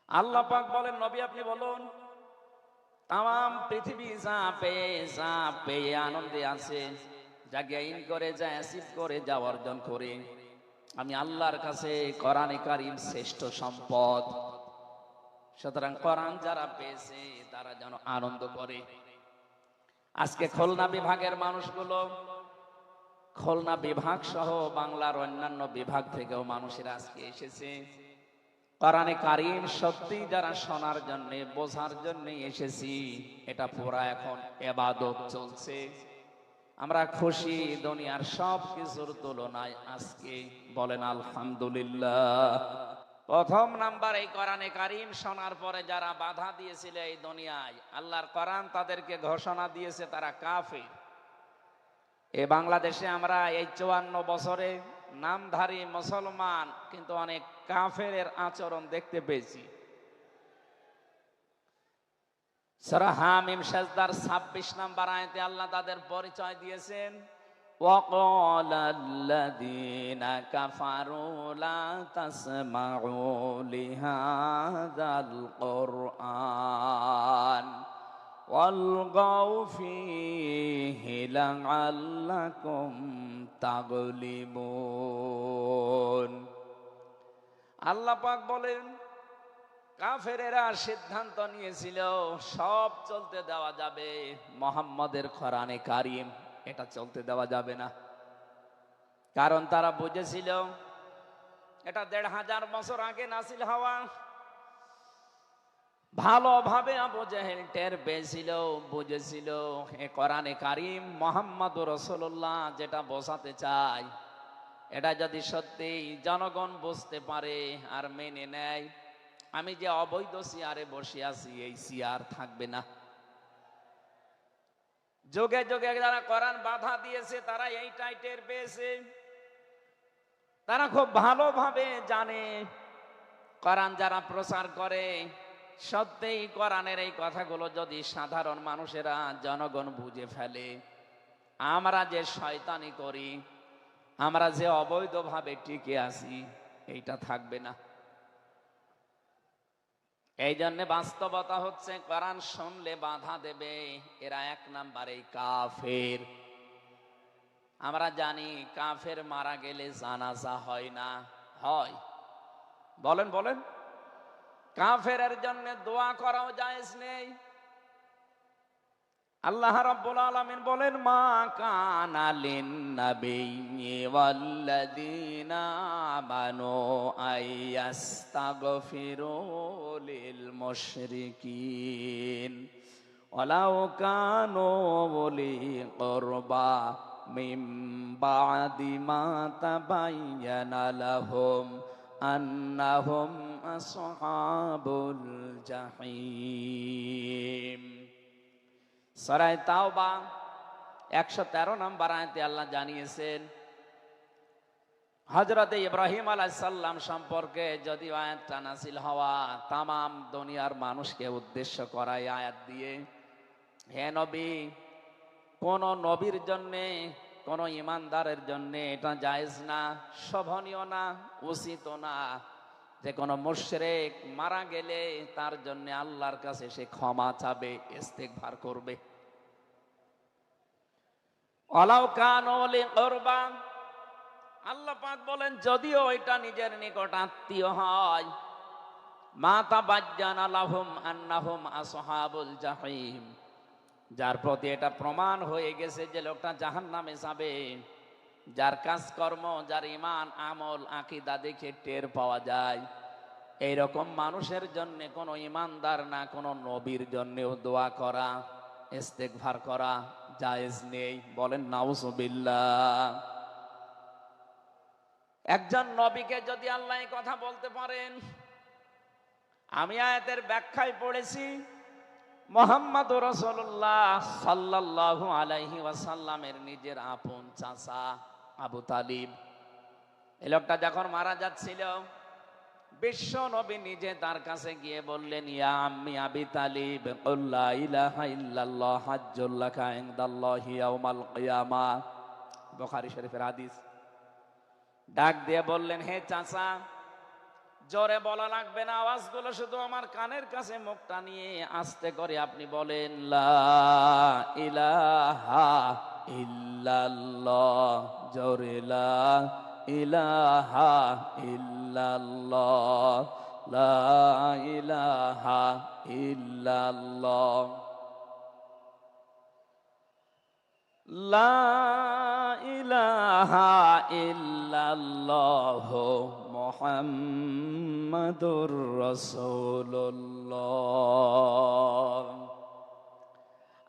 আল্লাহ পাক বলেন, নবী আপনি বলুন, তাম পৃথিবী যা পেয়ে আনন্দে আছে, যা গেইন করে, যা অ্যাচিভ করে, যা অর্জন করে, আমি আল্লাহর কাছে কোরআনে কারীম শ্রেষ্ঠ সম্পদ। সুতরাং কোরআন যারা পেয়েছে তারা যেন আনন্দ করে। আজকে খুলনা বিভাগের মানুষগুলো, খুলনা বিভাগ সহ বাংলার অন্যান্য বিভাগ থেকেও মানুষেরা আজকে এসেছে কোরআনে কারীম সত্যি যারা শোনার জন্য, বোঝার জন্য এসেছি। এটা পুরা এখন ইবাদত চলছে। আমরা খুশি দুনিয়ার সব কিছুর তুলনায় আজকে, বলেন আলহামদুলিল্লাহ। প্রথম নাম্বার, এই কোরআনে কারীম শোনার পরে যারা বাধা দিয়েছিল এই দুনিয়ায়, আল্লাহর কোরআন তাদেরকে ঘোষণা দিয়েছে তারা কাফির। এ বাংলাদেশে আমরা এই 54 বছরে নামধারী মুসলমান, কিন্তু অনেক কাফেরের আচরণ দেখতে পেয়েছি। সূরা হামিম সাজদার 26 নম্বর আয়াতে আল্লাহ তাদের পরিচয় দিয়েছেন, وَقَالَ الَّذِينَ كَفَرُوا لَا تَسْمَعُوا لِهَذَا الْقُرْآنِ وَالْغَوْا فِيهِ لَعَلَّكُمْ تَغْلِبُونَ। আল্লাহ পাক বলেন, কাফেরেরা সিদ্ধান্ত নিয়েছিল সব চলতে দেওয়া যাবে, মুহাম্মদের কোরআনে কারীম এটা চলতে দেওয়া যাবে না। কারণ তারা বুঝেছিল এটা ১৫০০ বছর আগে নাজিল হওয়া। ভালোভাবে আবু জেহেল টের পেয়েছিল, বুঝেছিল এ কোরআনে কারীম মুহাম্মদুর রাসূলুল্লাহ যেটা বোঝাতে চায়, এটা যদি সত্যি জনগণ বুঝতে পারে আর মেনে নেয়, আমি যে অবৈধ চেয়ারে বসে আছি এই চেয়ার থাকবে না। যুগে যুগে যারা কোরআন বাধা দিয়েছে তারা এইটাই টের পেয়েছে। তারা খুব ভালোভাবে জানে কোরআন যারা প্রচার করে, সত্যিই কোরআনের এই কথাগুলো যদি সাধারণ মানুষেরা, জনগণ বুঝে ফেলে, আমরা যে শয়তানি করি, আমরা যে অবৈধভাবে টিকে আছি, এইটা থাকবে না। এই জন্য বাস্তবতা হচ্ছে কোরআন শুনলে বাধা দেবে এরা 1 নাম্বারে কাফের। আমরা জানি কাফের মারা গেলে জানাজা হয় না, হয়? বলেন বলেন। কাফেরের জন্য দোয়া করাও জায়েজ নেই। আল্লাহ রাব্বুল আলামিন বলেন, মা কানা লিন-নাবিয়্যি ওয়াল্লাযীনা আমানু আইয়াস্তাগফিরু লিল মুশরিকিন ওয়ালাউ কানু উলি কুরবা মিন বা'দি মা তাবায়্যানা লাহুম আন্নাহুম আসহাবুল জাহিম। সূরা তাওবা 113 নম্বর আয়াতে আল্লাহ জানিয়েছেন, হযরত ইব্রাহিম আলাইহিস সালাম সম্পর্কে যদি আয়াতটা নাযিল হওয়া, তাম দুনিয়ার মানুষকে উদ্দেশ্য করা এই আয়াত দিয়ে, হে নবী, কোন নবীর জন্য, কোন ইমানদারের জন্য এটা জায়েজ না, শোভনীয় না, উচিত না যে কোন মুশরিক মারা গেলে তার জন্য আল্লাহর কাছে সে ক্ষমা চাবে, ইস্তিগফার করবে। ওয়ালাউ কানু লি কুরবা, আল্লাহ পাক বলেন যদিও এটা নিজের নিকট আত্মীয় হয়, মা তাবায়্যানা লাহুম আন্নাহুম আসহাবুল জাহিম, যার প্রতি এটা প্রমাণ হয়ে গেছে যে লোকটা জাহান্নামে যাবে, যার কাজকর্ম, যার ঈমান আমল আকীদা দেখে টের পাওয়া যায়, এইরকম মানুষের জন্য কোনো ইমানদার না কোনো নবীর জন্যও দোয়া করা, ইস্তিগফার করা জায়েজ নেই। বলেন নাউজুবিল্লাহ। একজন নবীকে যদি আল্লাহ এই কথা বলতে পারেন, আমি আয়াতের ব্যাখ্যায় পড়েছি, মুহাম্মদুর রাসূলুল্লাহ সাল্লাল্লাহু আলাইহি ওয়াসাল্লামের নিজের আপন চাচা আবু তালিব, এই লোকটা যখন মারা যাচ্ছিল, বিশ্ব নবী নিজে তার কাছে গিয়ে বললেন, ইয়া আম্মি আবি তালিব, কুল লা ইলাহা ইল্লাল্লাহ হাজ্জুল লাকা ইনদাল্লাহি ইয়াউমাল কিয়ামাহ, বুখারী শরীফের হাদিস। ডাক দিয়ে বললেন, হে চাচা, জোরে বলা লাগবে না, আওয়াজগুলো শুধু আমার কানের কাছে মুখটা নিয়ে আস্তে করে আপনি বলেন লা ইলাহা ইল্লাল্লাহ, জোরে লা ইলাহা ইল্লাল্লাহ, লা ইলাহা ইল্লাল্লাহ, লা ইলাহা ইল্লাল্লাহ মুহাম্মাদুর রাসূলুল্লাহ।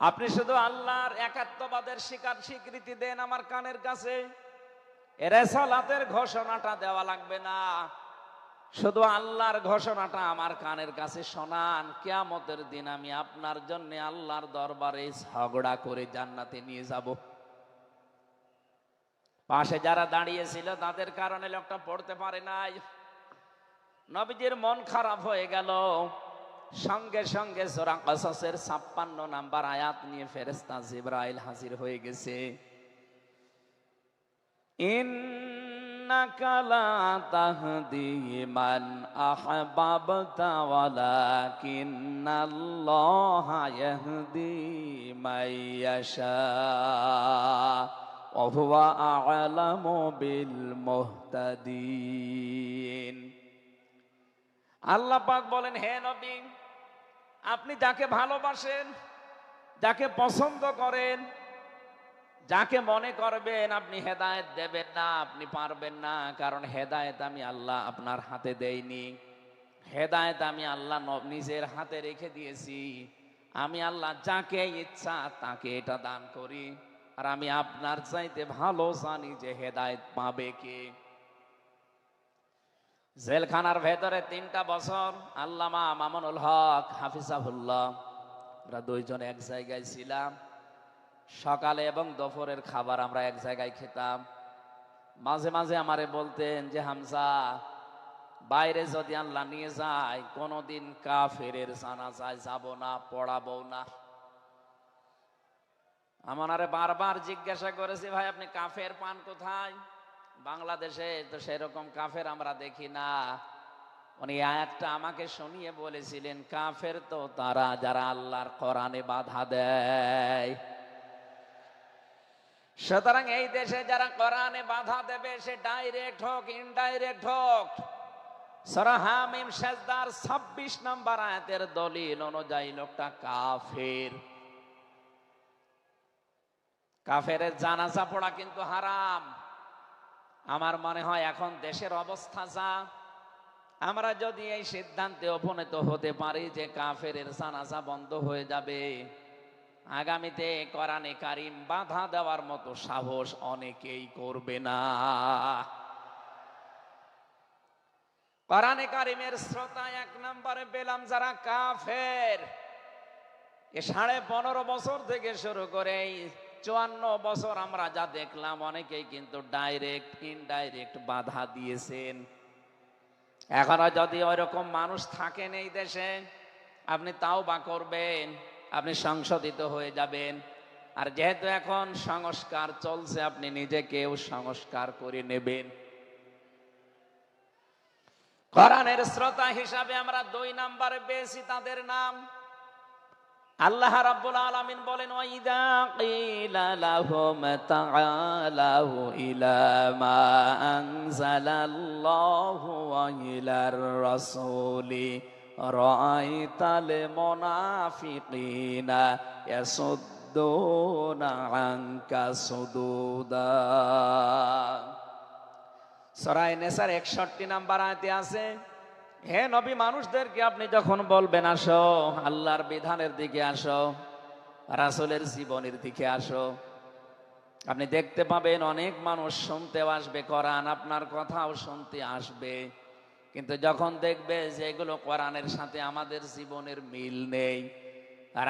আপনি শুধু আল্লাহর একাত্মবাদের স্বীকৃতি দেন আমার কানের কাছে, রিসালাতের ঘোষণাটা দেওয়া লাগবে না, শুধু আল্লাহর ঘোষণাটা আমার কানের কাছে শোনান। কিয়ামতের দিন আমি আপনার জন্য আল্লাহর দরবারে ঝগড়া করে জান্নাতে নিয়ে যাব। পাশে যারা দাঁড়িয়েছিল তাদের কারণে লোকটা পড়তে পারে নাই, নবীজির মন খারাপ হয়ে গেল। সঙ্গে সঙ্গে সূরা কসসের 56 নাম্বার আয়াত নিয়ে ফেরেশতা জিবরাইল হাজির হয়ে গেছে। ইন্নাকা লা তাহদি মান আহবাবতা ওয়ালাকিন্নাল্লাহা ইয়াহদি মাইয়াশা ওয়া হুয়া আ'লামু বিল মুহতাদিন। আল্লাহ পাক বলেন, হে নবী, আপনি যাকে ভালোবাসেন, যাকে পছন্দ করেন, যাকে মনে করবেন আপনি হেদায়েত দেবেন না, আপনি পারবেন না, কারণ হেদায়েত আমি আল্লাহ আপনার হাতে দেইনি। হেদায়েত আমি আল্লাহ নিজের হাতে রেখে দিয়েছি। আমি আল্লাহ যাকে ইচ্ছা তাকে এটা দান করি, আর আমি আপনার চাইতে ভালো জানি যে হেদায়েত পাবে কে। জেলখানার ভেতরে 3টা বছর আল্লামা মামুনুল হক হাফিজাহুল্লাহ, আমরা দুইজন এক জায়গায় ছিলাম। সকালে এবং দুপুরের খাবার আমরা এক জায়গায় খেতাম। মাঝে মাঝে আমারে বলতেন যে হামজা, বাইরে যদি আল্লাহ নিয়ে যায় কোনোদিন কাফেরের জানাজায় যাব না, পড়াবো না। আমারে বারবার জিজ্ঞাসা করেছি, ভাই আপনি কাফের পান কোথায়? বাংলাদেশে তো সেরকম কাফের আমরা দেখি না। উনি আয়াতটা আমাকে শুনিয়ে বলেছিলেন, কাফের তো তারা যারা আল্লাহর কোরআনে বাধা দেয়। সুতরাং এই দেশে যারা কোরআনে বাধা দেবে, সে ডাইরেক্ট হোক ইনডাইরেক্ট হোক, সূরা হামিম সেজদার 26 নম্বর আয়াতের দলিল অনুযায়ী লোকটা কাফের। কাফেরের জানাজা পড়া কিন্তু হারাম। আমার মনে হয় এখন দেশের অবস্থা যা, আমরা যদি এই সিদ্ধান্তে উপনীত হতে পারি যে কাফেরের জানাজা বন্ধ হয়ে যাবে, আগামীতে কোরআনে কারীম বাধা দেওয়ার মতো সাহস অনেকেই করবে না। কোরআনে কারীমের শ্রোতা 1 নম্বরে পেলাম যারা কাফের। এ 15.5 বছর থেকে শুরু করে 54 বছর আমরা যা দেখলাম, অনেকেই কিন্তু ডাইরেক্ট ইনডাইরেক্ট বাধা দিয়েছেন। এখনো যদি ওইরকম মানুষ থাকেন এই দেশে, আপনি তাওবা করবেন, আপনি সংশোধিত হয়ে যাবেন। আর যেহেতু এখন সংস্কার চলছে, আপনি নিজেকেও সংস্কার করে নেবেন। কোরআনের শ্রোতা হিসাবে আমরা 2 নম্বরে পেয়েছি তাদের নাম। আল্লাহ রাব্বুল আলামিন বলেন, ওয়াইদা কিলা লাহুম তাআলাহু ইলা মা আনজালাল্লাহু ওয়া ইলার রাসূলি রাআইতাল মুনাফিকিনা ইয়াসুদ্দুনা আনকা সুদুদা। সূরা নিসার 61 নম্বর আয়াতে আছে, হে নবী, মানুষদেরকে আপনি যখন বলবেন আসো আল্লাহর বিধানের দিকে আসো, রাসূলের জীবনের দিকে আসো, আপনি দেখতে পাবেন অনেক মানুষ শুনতেও আসবে কোরআন, আপনার কথাও শুনতে আসবে, কিন্তু যখন দেখবে যে এগুলো কোরআনের সাথে আমাদের জীবনের মিল নেই,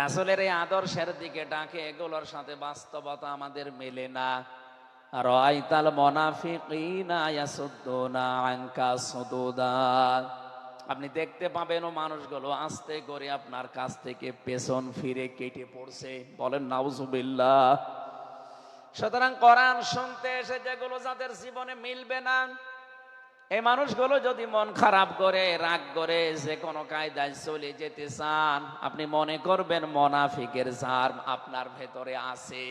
রাসূলের এই আদর্শের দিকে ডাকে, এগুলোর সাথে বাস্তবতা আমাদের মেলে না, রাআইতাল মুনাফিকিনা ইয়াসুদ্দুনা আনকা সুদুদা, আপনি দেখতে পাবেন ও মানুষগুলো আস্তে করে আপনার কাছ থেকে পেছন ফিরে কেটে পড়ছে। বলেন নাউজুবিল্লাহ। সুতরাং কোরআন শুনতে এসে যেগুলো যাদের জীবনে মিলবে না, এই মানুষগুলো যদি মন খারাপ করে, রাগ করে, যে কোনো কায়দায় চলে যেতে চান, আপনি মনে করবেন মুনাফিকের জার আপনার ভেতরে আছে।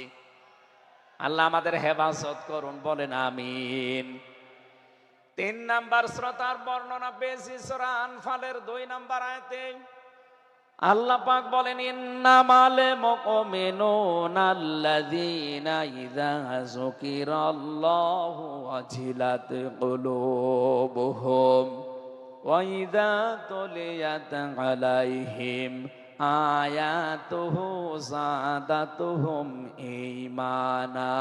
আল্লাহ আমাদের হেফাজত করুন, বলেন আমিন। 3 নাম্বার শ্রোতার বর্ণনা পেয়েছি সূরা আনফালের 2 নাম্বার আয়াতে। আল্লাহ পাক বলেন, ইন্নামাল মুমিনুনা আল্লাযীনা ইযা যুকিরাল্লাহু ওয়াজিলাত কুলুবুহুম ওয়া ইযা তুলিয়াত আলাইহিম আয়াতুহু যাদাতুহুম ঈমানা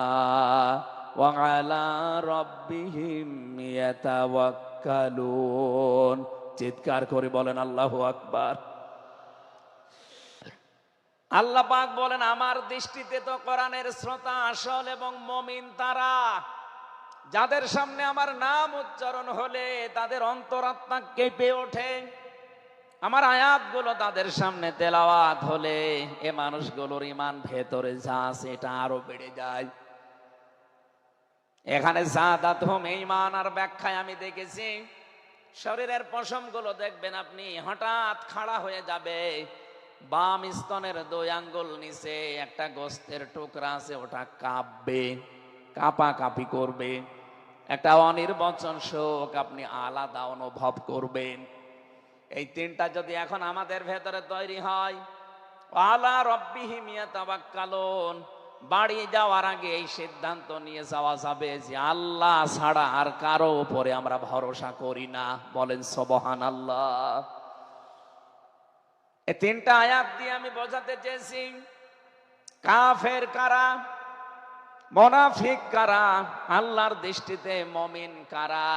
ওয়া আলা রাব্বিহিম ইয়াতাওয়াক্কালুন। চিৎকার করে বলেন আল্লাহু আকবার। আল্লাহ পাক বলেন, আমার দৃষ্টিতে তো কোরআনের শ্রোতা আসল এবং মুমিন তারা, যাদের সামনে আমার নাম উচ্চারণ হলে তাদের অন্তরাত্মা কেঁপে ওঠে। আমার আয়াতগুলো তাদের সামনে তেলাওয়াত হলে এ মানুষগুলোর ঈমান ভেতরে যা আছে এটা আরো বেড়ে যায়। এখানে যাদাতুহুম ঈমান আর ব্যাখ্যায় আমি দেখেছি, শরীরের পশমগুলো দেখবেন আপনি হঠাৎ খাড়া হয়ে যাবে। বাম স্তনের 2 আঙ্গুল নিচে একটা গোস্তের টুকরা আছে, ওটা কাঁপবে, কাঁপাকাঁপি করবে। একটা অনির্বচন শোক আপনি আলাদা অনুভব করবেন। এই 3টা যদি এখন আমাদের ভেতরে তৈরি হয়, আলা রাব্বিহিম ইয়াতাওয়াক্কালুন, বাড়ি যাওয়ার আগে এই সিদ্ধান্ত নিয়ে যাওয়া যাবে যে আল্লাহ ছাড়া আর কারো উপরে আমরা ভরসা করি না। বলেন সুবহানাল্লাহ। এই 3টা আয়াত দিয়ে আমি বোঝাতে চেয়েছি, কাফের কারা, মুনাফিক কারা, আল্লাহর দৃষ্টিতে মুমিন কারা।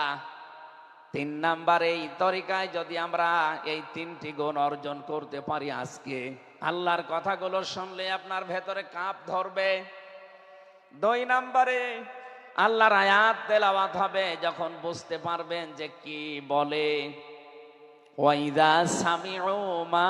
3 নাম্বার এই তরিকায় যদি আমরা এই 3টি গুণ অর্জন করতে পারি, আজকে আল্লাহর কথাগুলো শুনলে আপনার ভেতরে কাঁপ ধরবে। 2 নাম্বারে আল্লাহর আয়াত তেলাওয়াত হবে, যখন বুঝতে পারবেন যে কি বলে, ওয়াইদা সামিউ মা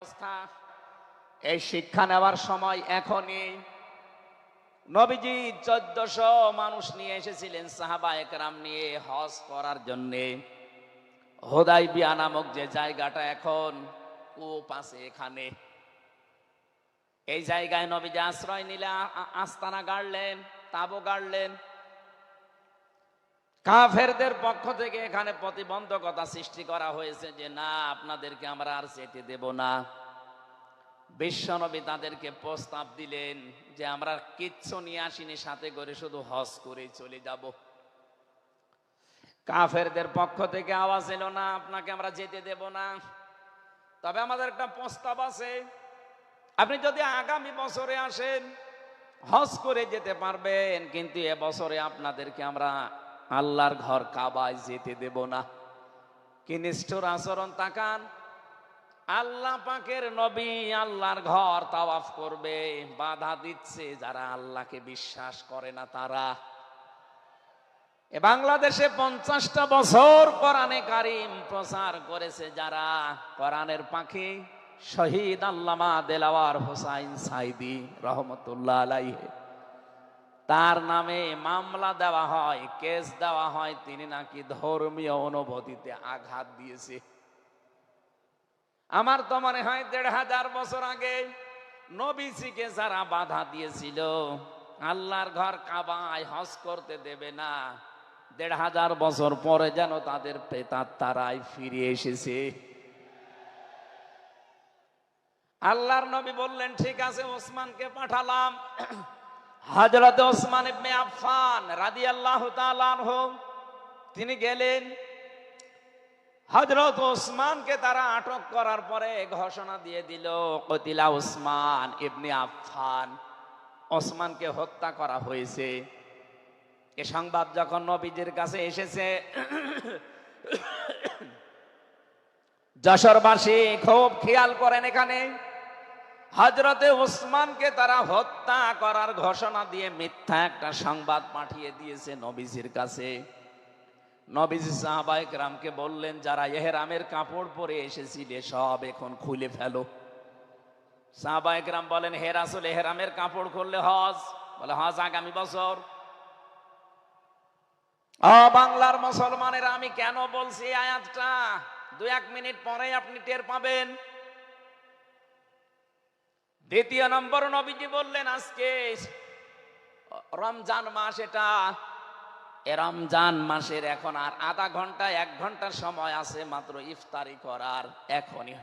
অবস্থা, এই শিক্ষা নেওয়ার সময় এখনই। নবীজি 1400 মানুষ নিয়ে এসেছিলেন সাহাবায়ে কেরাম নিয়ে হজ করার জন্য। হুদাইবিয়া নামক যে জায়গাটা এখন কূপ আছে, এখানে এই জায়গায় নবীজি আশ্রয় নিলে আস্তানা গাড়লেন, তাবু গাড়লেন। কাফেরদের পক্ষ থেকে এখানে প্রতিবন্ধকতা সৃষ্টি করা হয়েছে যে না, আপনাদেরকে আমরা আর যেতে দেব না। বিশ্বনবী তাদেরকে প্রস্তাব দিলেন যে আমরা কিচ্ছু নিয়ে আসিনি, সাথে করে শুধু হজ করে চলে যাব। কাফেরদের পক্ষ থেকে আওয়াজ এলো না, আপনাকে আমরা যেতে দেব না, তবে আমাদের একটা প্রস্তাব আছে। আপনি যদি আগামী বছরে আসেন হজ করে যেতে পারবেন, কিন্তু এবছরে আপনাদেরকে আমরা আল্লাহর ঘর কাবায় যেতে দেব না। কি নিষ্ঠুর আচরণ! তাকান, আল্লাহ পাকের নবী আল্লাহর ঘর তাওয়াফ করবে, বাধা দিচ্ছে যারা আল্লাহকে বিশ্বাস করে না তারা। বাংলাদেশে 50টা বছর কোরআনে কারীম প্রচার করেছে যারা, কোরআনের পাখি শহীদ আল্লামা দেলাওয়ার হোসাইন সাইদি রহমতুল্লাহ আলাইহি, তার নামে মামলা দেওয়া হয়, কেস দেওয়া হয়, তিনি নাকি ধর্মীয় অনুভূতিতে আঘাত দিয়েছে। আমার তো মনে হয় 1500 বছর আগে নবীজিকে যারা বাধা দিয়েছিল আল্লাহর ঘর কাবায় হজ করতে দেবে না, 1500 বছর পরে যেন তাদের প্রেতাত্মারাই ফিরে এসেছে। আল্লাহর নবী বললেন ঠিক আছে, ওসমানকে পাঠালাম। হযরত ওসমান ইবনে আফফান রাদিয়াল্লাহু তাআলা আনহু তিনি গেলেন। হযরত ওসমানকে তারা আটক করার পরে ঘোষণা দিয়ে দিল কতিলা ওসমান ইবনে আফফান, ওসমানকে হত্যা করা হয়েছে। এ সংবাদ যখন নবীজির কাছে এসেছে, যশোরবাসী খুব খেয়াল করেন, এখানে হযরতে ওসমানকে তারা হত্যা করার ঘোষণা দিয়ে মিথ্যা একটা সংবাদ পাঠিয়ে দিয়েছে নবীজির কাছে। নবীজি সাহাবায়ে কেরামকে বললেন, যারা ইহরামের কাপড় পরে এসেছিলে সব এখন খুলে ফেলো। সাহাবায়ে কেরাম বলেন, হে রাসূল, ইহরামের কাপড় খুললে হজ? বলে হজ আগামী বছর। বাংলার মুসলমানেরা, আমি কেন বলছি এই আয়াতটা 2-1 মিনিট পরে আপনি টের পাবেন। দ্বিতীয় নম্বর, নবীজি বললেন আজকে রমজান মাস, এটা রমজান মাসের এখন আর আধা ঘন্টা 1 ঘন্টা সময় আছে মাত্র ইফতারি করার, এখনই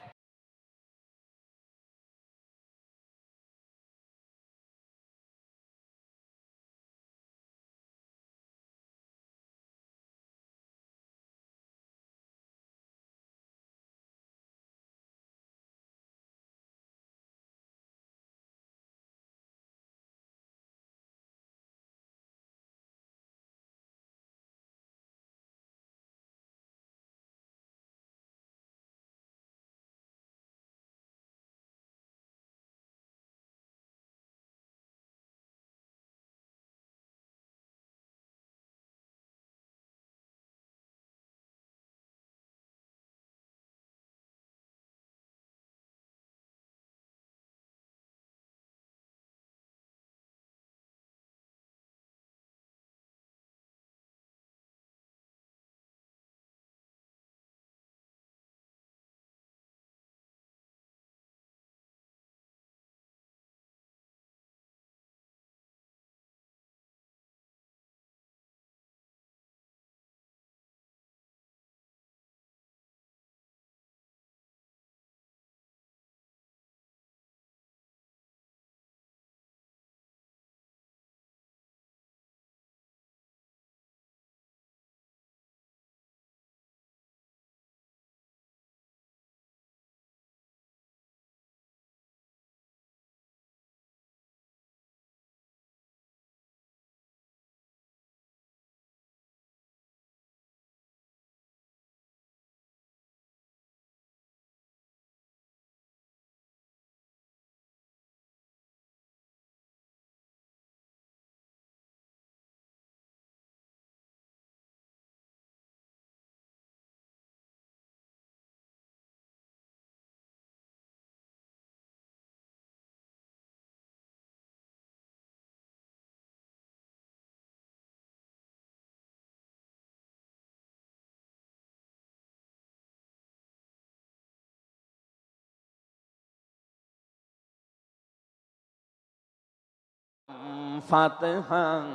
ফাতহান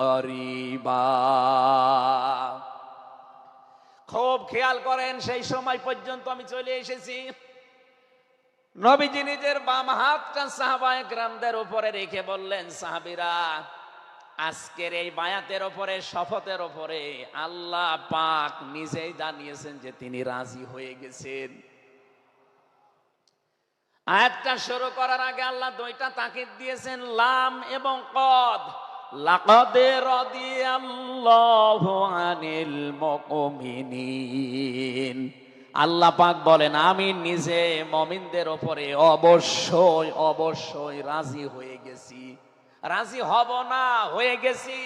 করিবা। খুব খেয়াল করেন, সেই সময় পর্যন্ত আমি চলে এসেছি। নবীজি নিজের বাম হাতটা সাহাবায়ে কেরামদের উপরে রেখে বললেন, সাহাবীরা, আজকের এই বায়াতের উপরে, শপথের উপরে আল্লাহ পাক নিজেই জানিয়েছেন যে তিনি রাজি হয়ে গেছেন। আয়াতটা শুরু করার আগে আল্লাহ দুইটা তাকিদ দিয়েছেন, লাম এবং কদ। লাকাদ রাদিয়াল্লাহু আনিল মুমিনিন। আল্লাহ পাক বলেন, আমি নিজে মুমিনদের উপরে অবশ্যই অবশ্যই রাজি হয়ে গেছি। রাজি হব না, হয়ে গেছি।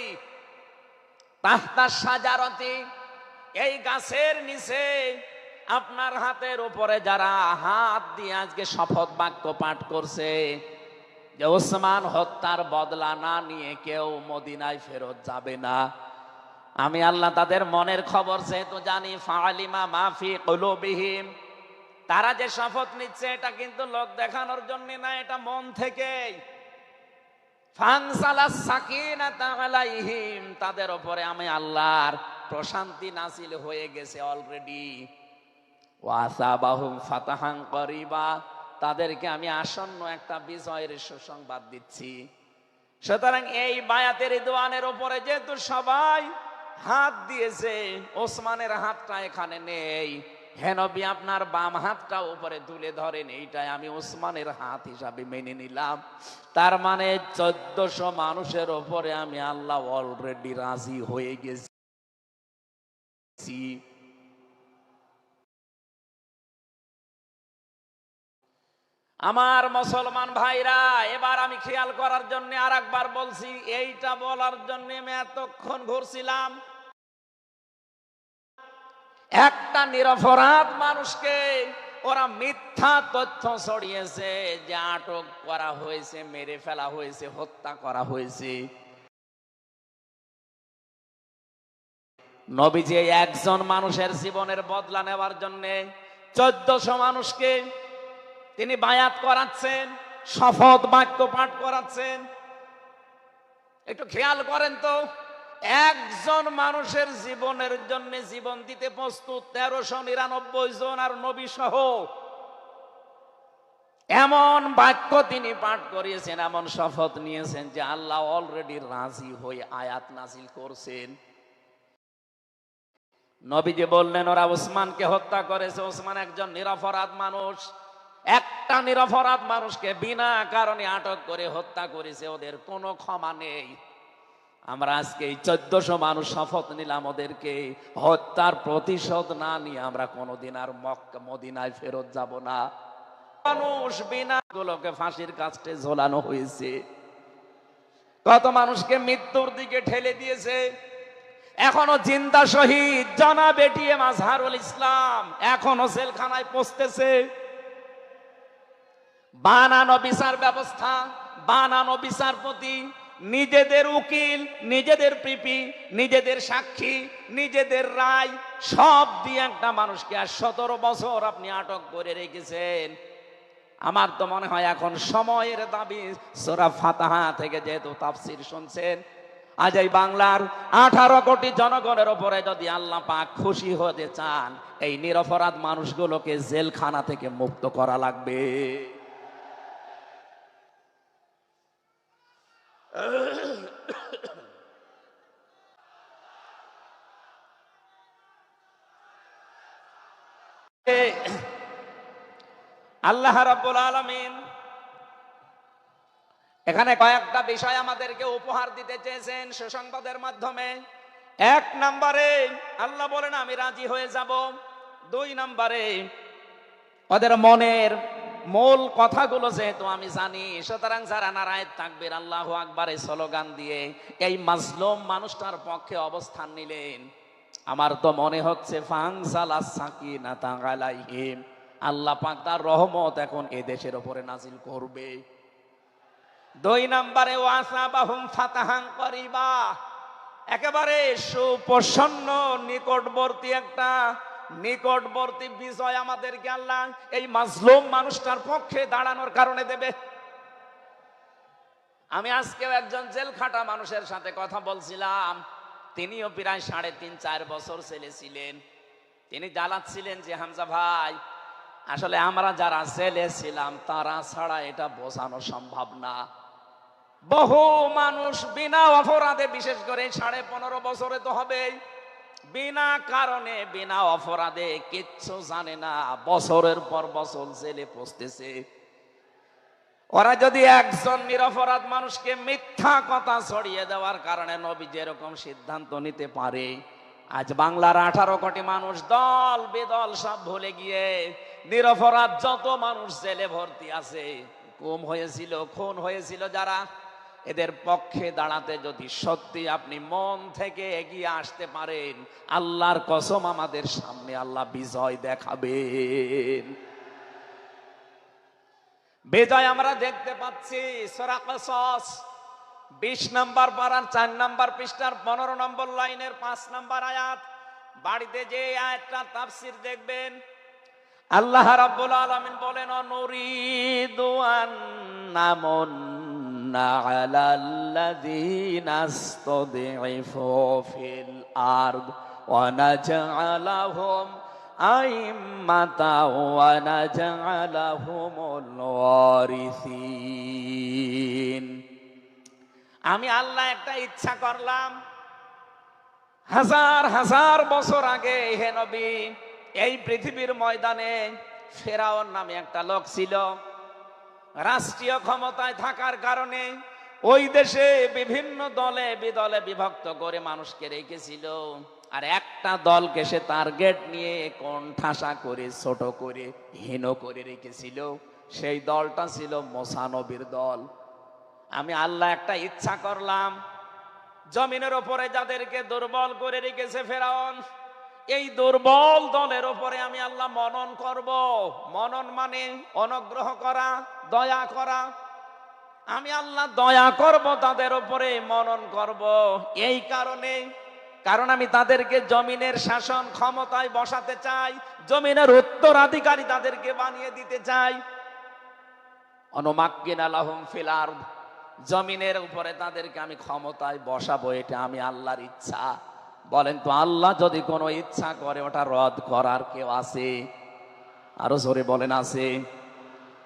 তাহতা শাজারতি, এই গাছের নিচে আপনার হাতের উপরে যারা হাত দিয়ে আজকে শপথ বাক্য পাঠ করছে যে ওসমান হত্যার বদলা না নিয়ে কেউ মদিনায় ফেরত যাবে না, আমি আল্লাহ তাদের মনের খবর যেহেতু জানি, ফাআলিমা মাফি কুলুবিহিম, তারা যে শপথ নিচ্ছে এটা কিন্তু লোক দেখানোর জন্য না, এটা মন থেকেই। ফানসালাস সাকিনাতা আলাইহিম, তাদের উপরে আমি আল্লাহর প্রশান্তি নাযিল হয়ে গেছে অলরেডি। ওয়াসাবাহুম ফাতাহান করিবা, তাদেরকে আমি আসন্ন একটা বিজয়ের সুসংবাদ দিচ্ছি। সুতরাং এই বায়াতের রিদওয়ানের উপরে যেহেতু সবাই হাত দিয়েছে, ওসমানের হাতটা এখানে নেই, হে নবী আপনার বাম হাতটা উপরে তুলে ধরেন, এইটাই আমি ওসমানের হাত হিসাবে মেনে নিলাম। তার মানে 1400 মানুষের উপরে আমি আল্লাহ অলরেডি রাজি হয়ে গেছি। আমার মুসলমান ভাইরা, এবার আমি খেয়াল করার জন্য আর একবার বলছি, এইটা বলার জন্য আমি এতক্ষণ ঘুরছিলাম। একটা নিরপরাধ মানুষকে ওরা মিথ্যা তথ্য ছড়িয়েছে যে আটক করা হয়েছে, মেরে ফেলা হয়েছে, হত্যা করা হয়েছে। নবীজি একজন মানুষের জীবনের বদলা নেওয়ার জন্য 1400 মানুষকে তিনি বায়াত করাচ্ছেন, শপথ বাক্য পাঠ করাচ্ছেন। একটু খেয়াল করেন তো, একজন মানুষের জীবনের জন্য জীবন দিতে প্রস্তুত 1399 জন, আর নবী সহ। এমন বাক্য তিনি পাঠ করিয়েছেন, এমন শপথ নিয়েছেন যে আল্লাহ অলরেডি রাজি হয়ে আয়াত নাজিল করছেন। নবীজি বললেন ওরা ওসমানকে হত্যা করেছে, ওসমান একজন নিরপরাধ মানুষ, একটা নিরপরাধ মানুষকে বিনা কারণে আটক করে হত্যা করেছে, ওদের কোনো ক্ষমা নেই। আমরা আজকে এই 1400 মানুষ শপথ নিলাম, ওদেরকে হত্যার প্রতিশোধ না নিয়ে আমরা কোনোদিন আর মক্কা মদিনায় ফেরত যাব না। মানুষ বিনা গুলোকে ফাঁসির কাস্টে ঝোলানো হয়েছে, কত মানুষকে মৃত্যুর দিকে ঠেলে দিয়েছে। এখনো জিন্দা শহীদ জনাব এটিএম আজহারুল ইসলাম এখনো জেলখানায় পচতেছে। বানানো বিচার ব্যবস্থা, বানানো বিচারপতি, নিজেদের উকিল, নিজেদের পিপি, নিজেদের সাক্ষী, নিজেদের রায় সব দিয়ে একটা মানুষকে আর 17 বছর আপনি আটক করে রেখেছেন। আমার তো মনে হয় এখন সময়ের দাবি, সূরা ফাতিহা থেকে যেহেতু তাফসীর শুনছেন, আজ এই বাংলার 18 কোটি জনগণের উপরে যদি আল্লাহ পাক খুশি হতে চান, এই নিরপরাধ মানুষগুলোকে জেলখানা থেকে মুক্ত করা লাগবে। আল্লাহ রাব্বুল আলামিন এখানে কয়েকটা বিষয় আমাদেরকে উপহার দিতে চেয়েছেন সুসংবাদের মাধ্যমে। 1 নম্বরে আল্লাহ বলেন আমি রাজি হয়ে যাব। 2 নম্বরে ওদের মনের মূল কথাগুলো যেহেতু আমি জানি, সুতরাং যারা নারায়ে তাকবীর আল্লাহু আকবারের স্লোগান দিয়ে এই মাজলুম মানুষটার পক্ষে অবস্থান নিলেন, আমার তো মনে হচ্ছে ফানসালাস সাকিনাতা আলাইহিম, আল্লাহ পাক তার রহমত এখন এই দেশের উপরে নাজিল করবে। 2 নম্বরে ওয়াসাবাহুম ফাতাহান করিবা, একেবারে সুপ্রসন্ন নিকটবর্তী একটা নিকটবর্তী বিজয় আমাদেরকে আল্লাহ এই মাজলুম মানুষটার পক্ষে দাঁড়ানোর কারণে দেবে। আমি আজকেও একজন জেল খাটা মানুষের সাথে কথা বলছিলাম, তিনিও প্রায় 3.5-4 বছর ছেলে ছিলেন। তিনি জ্বালাচ্ছিলেন যে হামজা ভাই, আসলে আমরা যারা জেলে ছিলাম তারা ছাড়া এটা বোঝানো সম্ভব না। বহু মানুষ বিনা অপরাধে, বিশেষ করে 15.5 বছরে তো হবেই, বিনা কারণে বিনা অপরাধে কিচ্ছু জানে না, বছরের পর বছর জেলে পচতেছে। ওরা যদি একজন নিরপরাধ মানুষকে মিথ্যা কথা ছড়িয়ে দেওয়ার কারণে নবী যেরকম সিদ্ধান্ত নিতে পারে, আজ বাংলার 18 কোটি মানুষ দল বেদল সব ভুলে গিয়ে নিরপরাধ যত মানুষ জেলে ভর্তি আছে, গুম হয়েছিল, খুন হয়েছিল যারা, এদের পক্ষে দাঁড়াতে যদি সত্যি আপনি মন থেকে এগিয়ে আসতে পারেন, আল্লাহর কসম আমাদের সামনে আল্লাহ বিজয় দেখাবেন। বিজয় আমরা দেখতে পাচ্ছি সূরা কসস 20 নম্বর পারার 4 নম্বর পৃষ্ঠার 15 নম্বর লাইনের 5 নম্বর আয়াত। বাড়িতে যে আয়াতটা তাফসীর দেখবেন, আল্লাহ রাব্বুল আলামিন বলেন, নুরিদু আন্নামুন্না আলাল্লাযীনা ইসতাদঈফু ফিল আরদ ওয়া নাজআলাহুম আইম্মাতাও ওয়া নাজআলাহুমুল ওয়ারিসিন। আমি আল্লাহ একটা ইচ্ছা করলাম, হাজার হাজার বছর আগে হে নবী, এই পৃথিবীর ময়দানে ফেরাউন নামে একটা লোক ছিল। রাষ্ট্রীয় ক্ষমতায় থাকার কারণে ওই দেশে বিভিন্ন দলে বিদলে বিভক্ত করে মানুষকে রেখেছিল, আর একটা দলকে সে টার্গেট নিয়ে কোণঠাসা করে, ছোট করে, হীন করে রেখেছিল। সেই দলটা ছিল মুসা নবীর দল। আমি আল্লাহ একটা ইচ্ছা করলাম, জমিনের উপরে যাদেরকে দুর্বল করে রেখেছে ফেরাউন, এই দুর্বল দলের উপরে আমি আল্লাহ মনন করব। মনন মানে অনুগ্রহ করা, দয়া করা। আমি আল্লাহ দয়া করব তাদের উপরে, মনন করব। এই কারণে, কারণ আমি তাদেরকে জমিনের শাসন ক্ষমতায় বসাতে চাই, জমিনের উত্তরাধিকারী তাদেরকে বানিয়ে দিতে চাই। অনুমাক্কিনা লাহুম ফিল আরদ, জমিনের উপরে তাদেরকে আমি ক্ষমতায় বসাবো, এটা আমি আল্লাহর ইচ্ছা। বলেন তো, আল্লাহ যদি কোনো ইচ্ছা করে ওটা রদ করার কেউ আছে? আরো জোরে বলেন, আছে?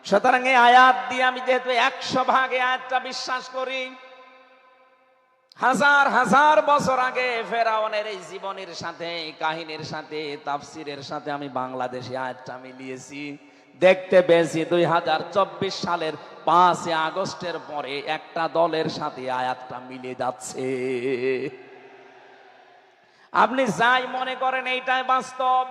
সুতরাং এই আয়াত দিয়ে আমি যেহেতু 100% আয়াতটা বিশ্বাস করি, হাজার হাজার বছর আগে ফেরাউনের এই জীবনের সাথে, কাহিনীর সাথে, তাফসিরের সাথে আমি বাংলাদেশে আয়াতটা মিলিয়েছি। দেখতে পেয়েছি 2024 সালের 5 আগস্টের পরে একটা দলের সাথে আয়াতটা মিলে যাচ্ছে। আপনি যাই মনে করেন এইটাই বাস্তব।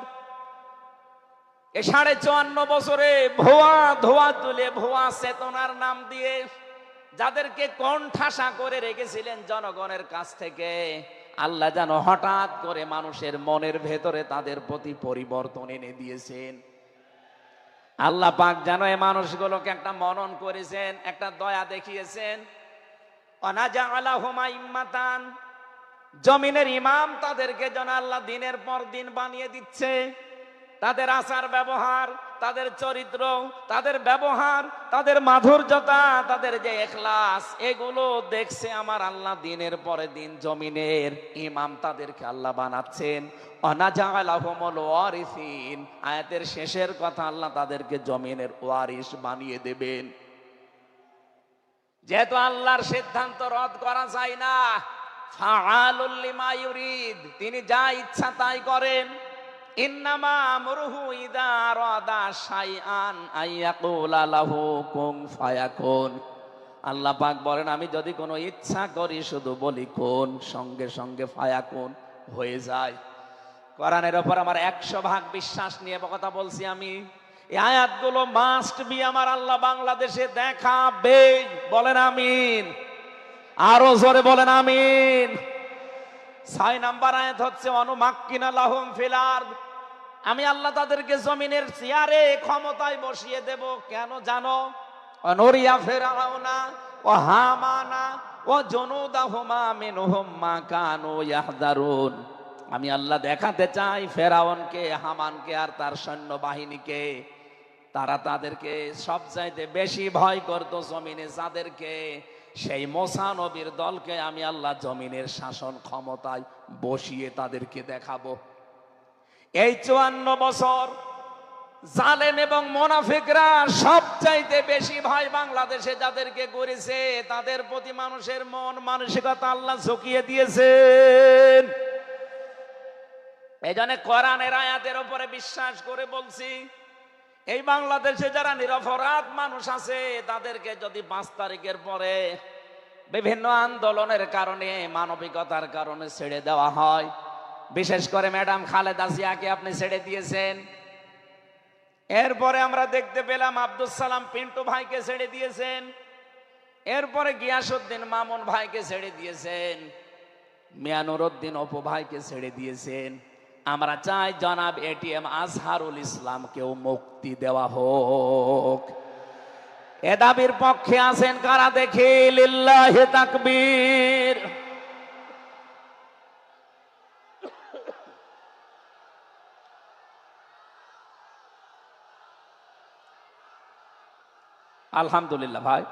এই 54 বছরে ভুয়া ধোয়া তুলে, ভুয়া চেতনার নাম দিয়ে যাদেরকে কোণঠাসা করে রেখেছিলেন জনগণের কাছ থেকে, আল্লাহ যেন হঠাৎ করে মানুষের মনের ভেতরে তাদের প্রতি পরিবর্তন এনে দিয়েছেন। আল্লাহ পাক যেন এই মানুষগুলোকে একটা মনন করেছেন, একটা দয়া দেখিয়েছেন। অনাজাআলাহুম আইম্মাতান, জমিনের ইমাম তাদেরকে যেন আল্লাহ দিনের পর দিন বানিয়ে দিচ্ছে। তাদের আচার ব্যবহার, তাদের চরিত্র, তাদের ব্যবহার, তাদের মাধুর্যতা, তাদের যে ইখলাস, এগুলো দেখছে আমার আল্লাহ দিনের পরে দিন। জমিনের ইমাম তাদেরকে আল্লাহ বানাচ্ছেন। অনাজাআলাহুমুল ওয়ারিসিন, আয়াতের শেষের কথা, আল্লাহ তাদেরকে জমিনের ওয়ারিস বানিয়ে দেবেন। যেহেতু আল্লাহর সিদ্ধান্ত রদ করা যায় না, ফাআলুল লিমা ইউরিদ, তিনি যা ইচ্ছা তাই করেন। ইন্নামা আমরুহু ইযা আরাদা শাইআন আইয়াকুলা লাহু কুন ফায়াকুন। আল্লাহ পাক বলেন, আমি যদি কোনো ইচ্ছা করি শুধু বলি কোন, সঙ্গে সঙ্গে ফায়াকুন হয়ে যায়। কোরআনের উপর আমার 100% বিশ্বাস নিয়ে কথা বলছি আমি। এই আয়াতগুলো মাস্ট বি আমার আল্লাহ বাংলাদেশে দেখাবে। বলেন আমিন, আরো জোরে বলেন আমিন। 6 নাম্বার আয়াত হচ্ছে অনুমাক্কিনা লাহুম ফিল আরদ, আমি আল্লাহ তাদেরকে জমিনের চেয়ারে ক্ষমতায় বসিয়ে দেব। কেন জানো? অনুরিয়া ফিরআউনা ওয়া হামানা ওয়া জুনুদাহুমা মিনহুম মা কানু ইয়াহদারুন, আমি আল্লাহ দেখাতে চাই ফেরাউনকে, হামানকে আর তার সৈন্যবাহিনীকে, তারা তাদেরকে সবচাইতে বেশি ভয় করত জমিনে যাদেরকে, সেই মুসা নবীর দলকে আমি আল্লাহ জমিনের শাসন ক্ষমতায় বসিয়ে তাদেরকে দেখাবো। এই 54 বছর জালেম এবং মুনাফিকরা সবচাইতে বেশি ভয় বাংলাদেশে যাদেরকে করেছে, তাদের প্রতি মানুষের মন মানসিকতা আল্লাহ ঝুঁকিয়ে দিয়েছেন। এই জন্য কোরআনের আয়াতের উপরে বিশ্বাস করে বলছি, এই বাংলাদেশে যারা নিরপরাধ মানুষ আছে তাদেরকে যদি 5 তারিখের পরে বিভিন্ন আন্দোলনের কারণে, মানবিকতার কারণে ছেড়ে দেওয়া হয়, বিশেষ করে ম্যাডাম খালেদা জিয়াকে আপনি ছেড়ে দিয়েছেন। এরপরে আমরা দেখতে পেলাম আব্দুল সালাম পিন্টু ভাইকে ছেড়ে দিয়েছেন। এরপরে গিয়াসউদ্দিন মামুন ভাইকে ছেড়ে দিয়েছেন। মিয়ানুরউদ্দিন অপু ভাইকে ছেড়ে দিয়েছেন। আমরা চাই জনাব এটিএম আজহারুল ইসলামকেও মুক্তি দেওয়া হোক। এ দাবির পক্ষে আছেন কারা দেখি? লিল্লাহি তাকবীর। আলহামদুলিল্লাহ। ভাই,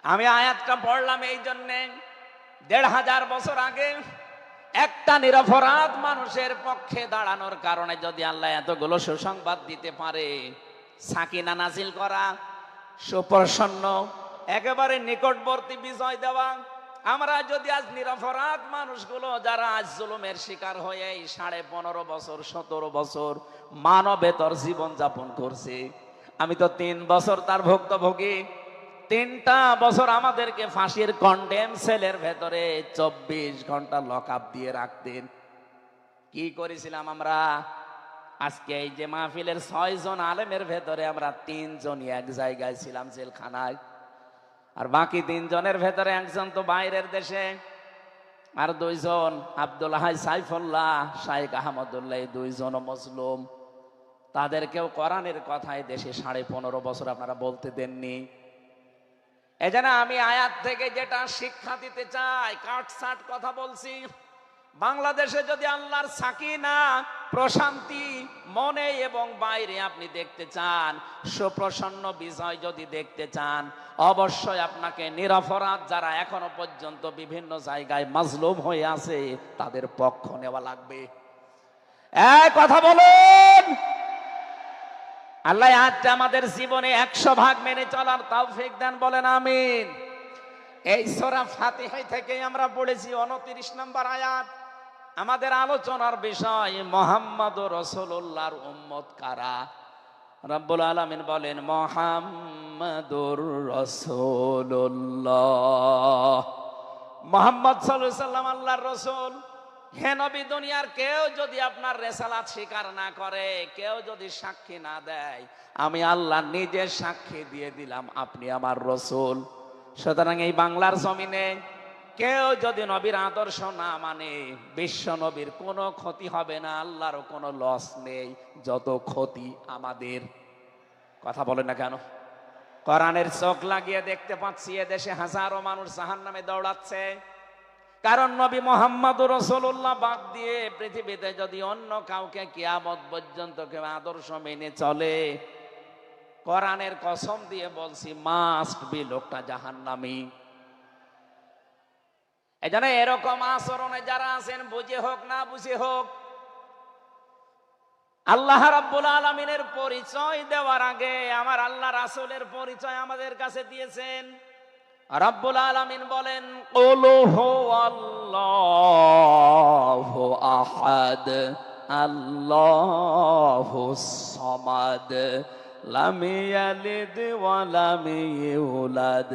আমি আয়াতটা পড়লাম এই জন্যে, 1500 বছর আগে একটা নিরপরাধ মানুষের পক্ষে দাঁড়ানোর কারণে যদি আল্লাহ এতগুলো সুসংবাদ দিতে পারে, সাকিনা নাজিল করা, সুপ্রসন্ন একেবারে নিকটবর্তী বিজয় দেওয়া, আমরা যদি আজ নিরপরাধ মানুষগুলো যারা আজ জুলুমের শিকার হয়ে 15.5 বছর 17 বছর মানবেতর জীবন যাপন করছে, আমি তো 3 বছর তার ভুক্তভোগী। 3টা বছর আমাদেরকে ফাঁসির কন্ডেম সেলের ভেতরে 24 ঘন্টা লক আপ দিয়ে রাখতেন। কি করেছিলাম আমরা? আজকে এই যে মাহফিলের 6 জন আলেমের ভেতরে আমরা 3 জনই এক জায়গায় ছিলাম, জেলখানায়। আর বাকি 3 জনের ভেতরে একজন তো বাইরের দেশে, আর 2 জন আব্দুল হাই সাইফুল্লাহ, শাইখ আহমদুল্লাহ, 2 জন মজলুম। তাদেরকেও কোরআনের কথায় দেশে 15.5 বছর আপনারা বলতে দেননি। এজন্য আমি আয়াত থেকে যেটা শিক্ষা দিতে চাই, কাটছাট কথা বলছি। বাংলাদেশে যদি আল্লাহর সাকিনা, প্রশান্তি মনে এবং বাইরে আপনি দেখতে চান, সুপ্রসন্ন বিজয় যদি দেখতে চান, অবশ্যই আপনাকে নিরপরাধ যারা এখনো পর্যন্ত বিভিন্ন জায়গায় মাজলুম হয়ে আছে তাদের পক্ষ নেওয়া লাগবে। এই কথা বলুন। আল্লাহ আজকে আমাদের জীবনে 100% মেনে চলার তৌফিক দান, বলেন আমিন। এই সূরা ফাতিহা থেকে আমরা পড়েছি 29 নম্বর আয়াত। আমাদের আলোচনার বিষয় মুহাম্মদুর রাসূলুল্লাহর উম্মত কারা? রব্বুল আলামিন বলেন মুহাম্মদুর রাসূলুল্লাহ। মুহাম্মদ সাল্লাল্লাহু আলাইহি সাল্লাম আল্লাহর রাসূল। হে নবী, দুনিয়ার কেউ যদি আপনার রিসালাত স্বীকার না করে, কেউ যদি সাক্ষী না দেয়, আমি আল্লাহ নিজে সাক্ষী দিয়ে দিলাম আপনি আমার রাসূল। সুতরাং এই বাংলার জমিনে কেউ যদি নবীর আদর্শ না মানে, বিশ্ব নবীর কোনো ক্ষতি হবে না, আল্লাহরও কোনো লস নেই, যত ক্ষতি আমাদের। কথা বলে না কেন? কোরআনের চোখ লাগিয়ে দেখতে পাচ্ছি এদেশে হাজারো মানুষ জাহান্নামে দৌড়াচ্ছে। কারণ নবী মুহাম্মদুর রাসূলুল্লাহ বাদ দিয়ে পৃথিবীতে যদি অন্য কাউকে কিয়ামত পর্যন্ত কেউ আদর্শ মেনে চলে, কোরআনের কসম দিয়ে বলছি মাস্ট বি লোকটা জাহান্নামী। এজন্য এরকম আচরণে যারা আছেন, বুঝে হোক না বুঝে হোক, আল্লাহ রাব্বুল আলামিনের পরিচয় দেওয়ার আগে আমার আল্লাহ রাসূলের পরিচয় আমাদের কাছে দিয়েছেন। রাব্বুল আলামিন বলেন কুল হুয়াল্লাহু আহাদ আল্লাহুস সামাদ লাম ইয়ালিদ ওয়া লাম ইউলাদ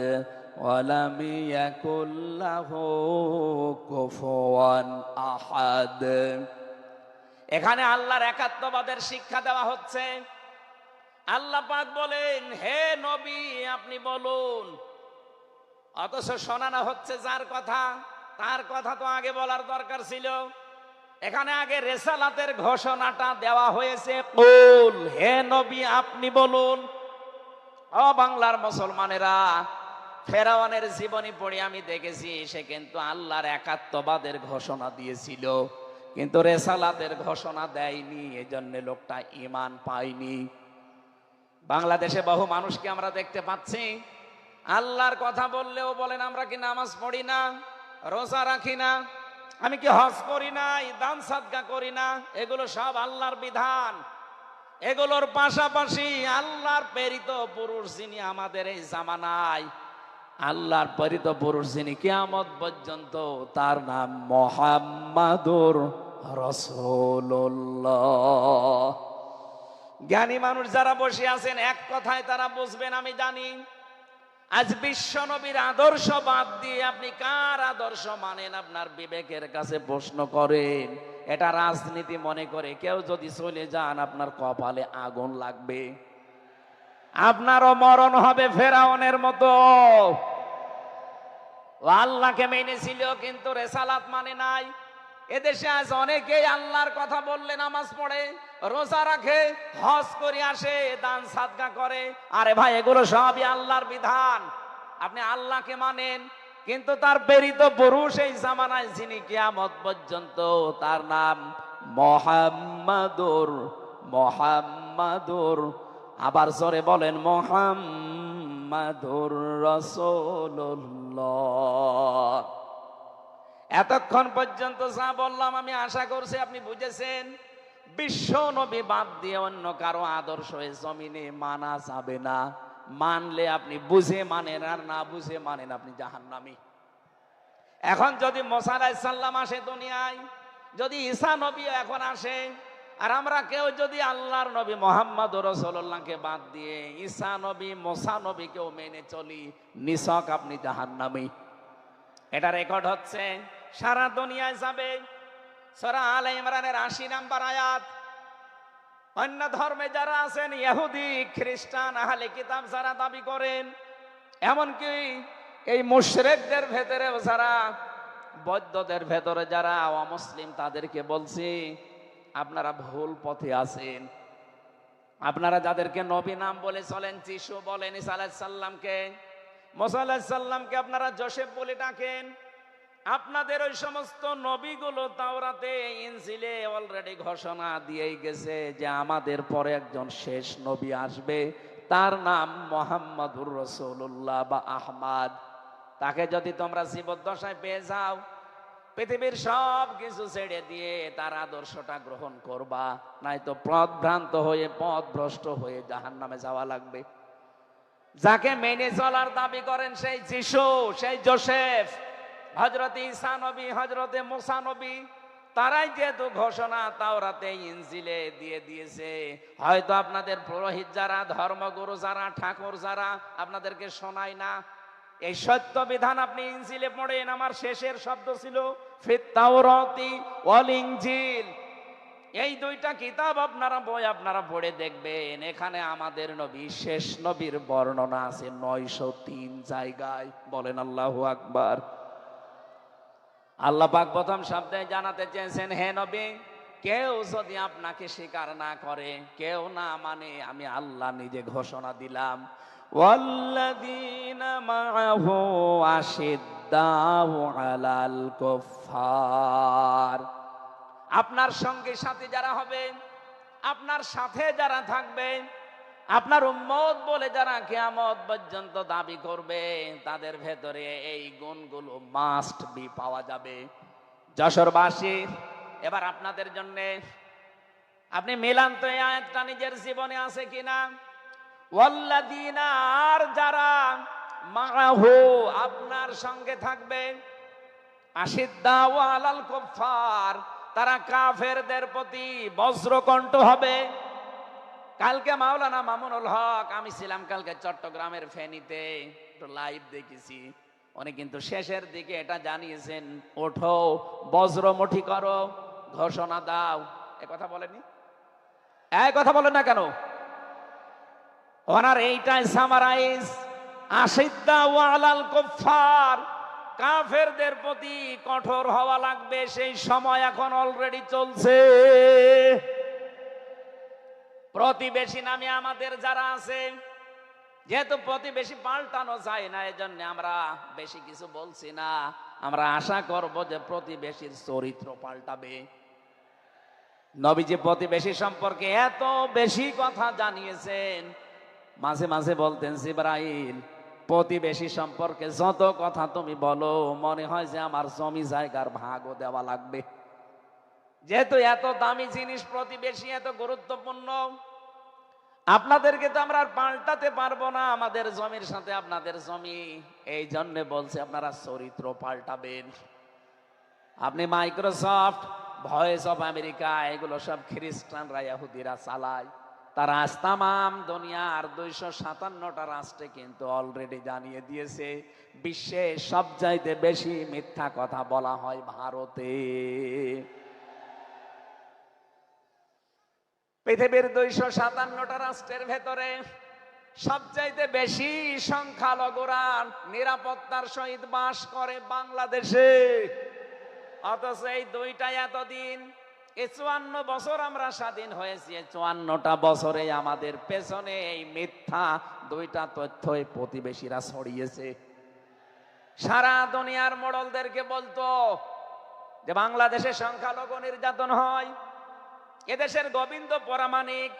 ওয়া লাম ইয়াকুল লাহু কুফুয়ান আহাদ। এখানে আল্লাহর একাত্মবাদের শিক্ষা দেওয়া হচ্ছে। আল্লাহ পাক বলেন হে নবী আপনি বলুন, অথচ শোনানো হচ্ছে যার কথা, তার কথা তো আগে বলার দরকার ছিল। এখানে আগে রিসালাতের ঘোষণাটা দেওয়া হয়েছে, কুল হে নবী আপনি বলুন। ও বাংলার মুসলমানেরা, ফেরাউনের জীবনী পড়ে আমি দেখেছি সে কিন্তু আল্লাহর একাত্মবাদের ঘোষণা দিয়েছিল, কিন্তু রিসালাতের ঘোষণা দেয়নি, এজন্য লোকটা ঈমান পায়নি। বাংলাদেশে বহু মানুষকে আমরা দেখতে পাচ্ছি আল্লাহর কথা বললেও বলেন আমরা কি নামাজ পড়ি না, রোজা রাখি না, আমি কি হজ করি না, দান সাদকা করি না? এগুলো সব আল্লাহর বিধান। এগুলোর পাশাপাশি আল্লাহর প্রেরিত পুরুষ যিনি আমাদের এই জামানায়, আল্লাহর প্রেরিত পুরুষ যিনি কিয়ামত পর্যন্ত, তার নাম মুহাম্মাদুর রাসূলুল্লাহ। জ্ঞানী মানুষ যারা বসে আছেন এক কথায় তারা বুঝবেন আমি জানি। আজ বিশ্ব নবীর আদর্শ বাদ দিয়ে আপনি কার আদর্শ মানেন আপনার বিবেকের কাছে প্রশ্ন করেন। এটা রাজনীতি মনে করে কেউ যদি চলে যান আপনার কপালে আগুন লাগবে, আপনারও মরণ হবে ফেরাউনের মতো। আল্লাহকে মেনেছিল কিন্তু রেসালাত মানে নাই। এদেশে আজ অনেকেই আল্লাহর কথা বললে নামাজ পড়ে, রোজা রাখে, হজ করে আসে, দান সাদকা করে। আরে ভাই এগুলো সবই আল্লাহর বিধান। আপনি আল্লাহকে মানেন কিন্তু তার প্রেরিত পুরুষ এই জামানায় যিনি কিয়ামত পর্যন্ত, তার নাম মুহাম্মাদুর আবার জোরে বলেন মুহাম্মাদুর রাসূলুল্লাহ। এতক্ষণ পর্যন্ত যা বললাম আমি আশা করছি আপনি বুঝেছেন। বিশ্ব নবী বাদ দিয়ে অন্য কারো আদর্শ এই জমিনে মানা যাবে না। মানলে আপনি বুঝে মানেন, আর না বুঝে মানেন আপনি জাহান্নামী। এখন যদি মুসা আলাইহিস সালাম আসে দুনিয়ায়, যদি ঈসা নবী এখন আসে, আর আমরা কেউ যদি আল্লাহর নবী মুহাম্মদুর রাসূলুল্লাহকে বাদ দিয়ে ঈসা নবী, মুসা নবীকেও মেনে চলি, নিছক আপনি জাহান্নামী। এটা রেকর্ড হচ্ছে, সারা দুনিয়ায় যাবে। সূরা আলে ইমরানের ৮০ নম্বর আয়াত। অন্য ধর্মে যারা আছেন, ইহুদি, খ্রিস্টান, আহলে কিতাব যারা দাবি করেন, এমনকি এই মুশরিকদের ভেতরেও যারা, বৌদ্ধদের ভেতরে যারা অমুসলিম, তাদেরকে বলছি আপনারা ভুল পথে আছেন। আপনারা যাদেরকে নবী নাম বলে চলেন, যিশু বলেন, ঈসা আলাইহিস সালামকে, মুসা আলাইহিস সালামকে আপনারা যোসেফ বলে ডাকেন। আপনাদের ওই সমস্ত নবীগুলো তাওরাতে, ইনজিলে অলরেডি ঘোষণা দিয়েই গেছে যে আমাদের পরে একজন শেষ নবী আসবে, তার নাম মুহাম্মাদুর রাসূলুল্লাহ বা আহমদ। তাকে যদি তোমরা জীবদ্দশায় পেয়ে যাও, পৃথিবীর সব কিছু ছেড়ে দিয়ে তার আদর্শটা গ্রহণ করবা, নয়তো পথভ্রান্ত হয়ে, পথভ্রষ্ট হয়ে জাহান্নামে যাওয়া লাগবে। যাকে মেনে চলার দাবি করেন সেই যিশু, সেই যোসেফ, হযরত ঈসা নবী, হযরত মুসা নবী, তারাই যেহেতু ঘোষণা তাওরাতে, ইনজিলে দিয়ে দিয়েছে, হয়তো আপনাদের পুরোহিত যারা, ধর্মগুরু যারা, ঠাকুর যারা আপনাদেরকে শোনায় না। এই সত্য বিধান আপনি ইনজিলে পড়েন। আমার শেষের শব্দ ছিল ফিত তাওরাতি ওয়াল ইনজিল। এই দুইটা কিতাব আপনারা বই আপনারা পড়ে দেখবেন, এখানে আমাদের নবী, শেষ নবীর বর্ণনা আছে ৯০৩ জায়গায়। বলেন আল্লাহু আকবার। আল্লাহ পাক প্রথম শব্দে জানাতে চেয়েছেন, হে নবী, কেউ যদি আপনাকে স্বীকার না করে, কেউ না মানে, আমি আল্লাহ নিজে ঘোষণা দিলাম, ওয়াল্লাযীনা মাআহু আশিদ্দাউ আলাল কুফফার। আপনার সঙ্গে সাথী যারা হবে, আপনার সাথে যারা থাকবে, আপনার উম্মত বলে যারা কিয়ামত পর্যন্ত দাবি করবে, তাদের ভেতরে এই গুণগুলো মাস্ট বি পাওয়া যাবে। যশোরবাসী, এবার আপনাদের জন্য আপনি মিলান তো, এই আয়াতটা নিজের জীবনে আছে কিনা। ওয়াল্লাযীনা, আর যারা, মাআহু, আপনার সঙ্গে থাকবে, আশিদ্দাউ আলাল কুফফার, তারা কাফেরদের প্রতি বজ্রকণ্ঠ হবে। কালকে মাওলানা মামুনুল হক, আমি ছিলাম কালকে চট্টগ্রামের ফেনীতে, একটু লাইভ দেখেছি। উনি কিন্তু শেষের দিকে এটা জানিয়েছেন, ওঠো, বজ্রমুঠি করো, ঘোষণা দাও। এ কথা বলেনি? এই কথা বলেন না কেন? ওনার এইটাই সামারাইজ, আশিদ্দাউ আলাল কুফফার, কাফেরদের প্রতি কঠোর হওয়া লাগবে। সেই সময় এখন অলরেডি চলছে। প্রতিবেশী নামে আমাদের যারা আছে, যেহেতু প্রতিবেশী পাল্টানো যায় না, এজন্য আমরা বেশি কিছু বলছি না। আমরা আশা করব যে প্রতিবেশীর চরিত্র পাল্টাবে। নবীজি প্রতিবেশী সম্পর্কে এত বেশি কথা জানিয়েছেন, মাঝে মাঝে বলতেন, জিবরাইল, প্রতিবেশী সম্পর্কে যত কথা তুমি বলো মনে হয় যে আমার জমি জায়গার ভাগও দেওয়া লাগবে। যেহেতু এত দামি জিনিস প্রতিবেশী, এত গুরুত্বপূর্ণ, আপনাদেরকে তো আমরা আর পাল্টাতে পারবো না, আমাদের জমির সাথে আপনাদের জমি। এই জন্য বলছে আপনারা চরিত্র পাল্টাবেন। আপনি মাইক্রোসফট, ভয়েস অফ আমেরিকা, এগুলো সব খ্রিস্টানরা, ইহুদিরা চালায়। তারা আজ তামাম দুনিয়ার 257টা রাষ্ট্রে কিন্তু অলরেডি জানিয়ে দিয়েছে বিশ্বে সবচাইতে বেশি মিথ্যা কথা বলা হয় ভারতে। পৃথিবীর 257টা রাষ্ট্রের ভেতরে সবচাইতে বেশি সংখ্যালঘুরা নিরাপত্তার সহিত বাস করে বাংলাদেশে। অথচ এই দুইটাই এতদিন, 54 বছর আমরা স্বাধীন হয়েছি, 54টা বছরে আমাদের পেছনে এই মিথ্যা দুইটা তথ্যই প্রতিবেশীরা ছড়িয়েছে। সারা দুনিয়ার মোড়লদেরকে বলতো যে বাংলাদেশে সংখ্যালঘু নির্যাতন হয়। এদেশের গোবিন্দ পরামানিক,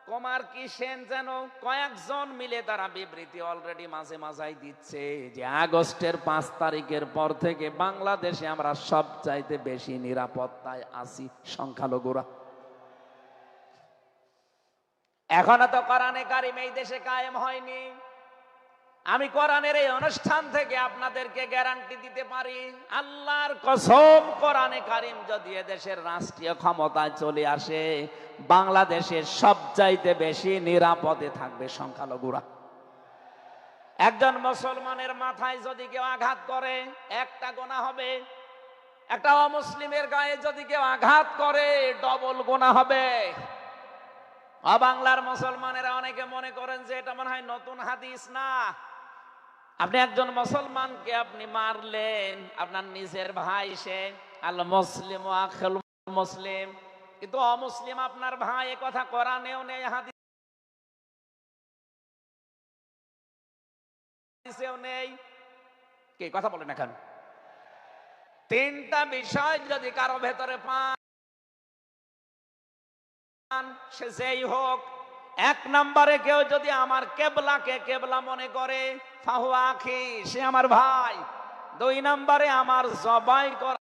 কুমার কি সেন যেন কয়েকজন মিলে তারা বিবৃতি অলরেডি মাঝে মাঝাই দিচ্ছে যে আগস্টের 5 তারিখের পর থেকে বাংলাদেশে আমরা সবচাইতে বেশি নিরাপত্তায় আছি সংখ্যালঘুরা। এখনো তো কোরআনে কারিম এই দেশে কায়েম হয়নি। আমি কোরআনের এই অনুষ্ঠান থেকে আপনাদেরকে গ্যারান্টি দিতে পারি, আল্লাহর কসম, কোরআনে কারিম যদি এদেশের রাষ্ট্রীয় ক্ষমতায় চলে আসে, বাংলাদেশের সবচাইতে বেশি নিরাপদে থাকবে সংখ্যালঘুরা। একজন মুসলমানের মাথায় যদি কেউ আঘাত করে একটা গুনাহ হবে, একটা অমুসলিমের গায়ে যদি কেউ আঘাত করে ডবল গুনাহ হবে। বাংলার মুসলমানেরা অনেকে মনে করেন যে এটা মনে হয় নতুন হাদিস। না, আপনি একজন মুসলমানকে আপনি মারলেন, আপনার নিজের ভাই সে, আল মুসলিম আখাল মুসলিম, কিন্তু অমুসলিম আপনার ভাই, এ কথা কোরআনেও নেই, হাদিসেও নেই। কি কথা বলেন এখন? তিনটা বিষয় যদি কারো ভেতরে পান, সে যেই হোক, এক নম্বরে কেউ যদি আমার কেবলাকে কেবলা মনে করে, ফাহুয়া আখি, সে আমার ভাই। 2 নম্বরে আমার জবাই করা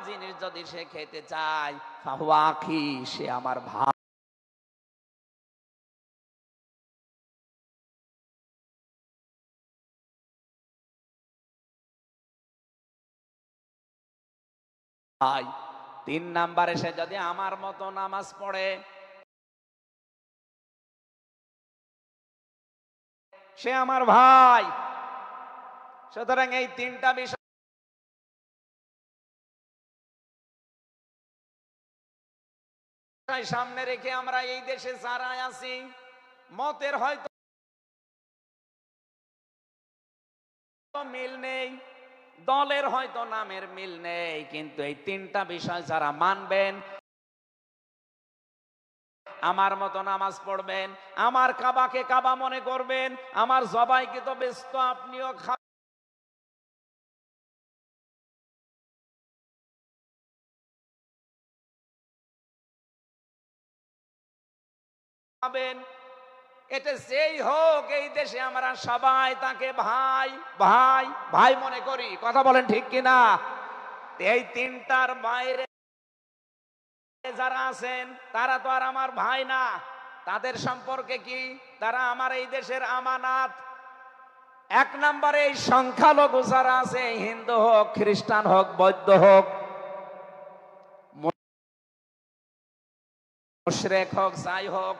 জিনিস যদি সে খেতে চায়, ফাহুয়া আখি, সে আমার ভাই। ভাই 3 নম্বরে সে যদি আমার মতো নামাজ পড়ে, সে আমার ভাই। সুতরাং এই 3টা বিষয় সামনে রেখে আমরা এই দেশে যারা আছি, মতের হয়তো মিল নেই, দলের হয়তো নামের মিল নেই, কিন্তু এই 3টা বিষয় যারা মানবেন, আমার মতো নামাজ পড়বেন, আমার কাবাকে কাবা মনে করবেন, আমার জবাইকে তো ব্যস্ত আপনিও খাবেন, এটা যেই হোক, এই দেশে আমরা সবাই তাকে ভাই ভাই ভাই মনে করি। কথা বলেন ঠিক কিনা? এই 3টার বাইরে যারা আছেন তারা তো আর আমার ভাই না। তাদের সম্পর্কে কি? তারা আমার এই দেশের আমানাত। 1 নম্বরে এই সংখ্যালঘু যারা আছে, হিন্দু হোক, খ্রিস্টান হোক, বৌদ্ধ হোক, মুশরিক হোক, যাই হোক,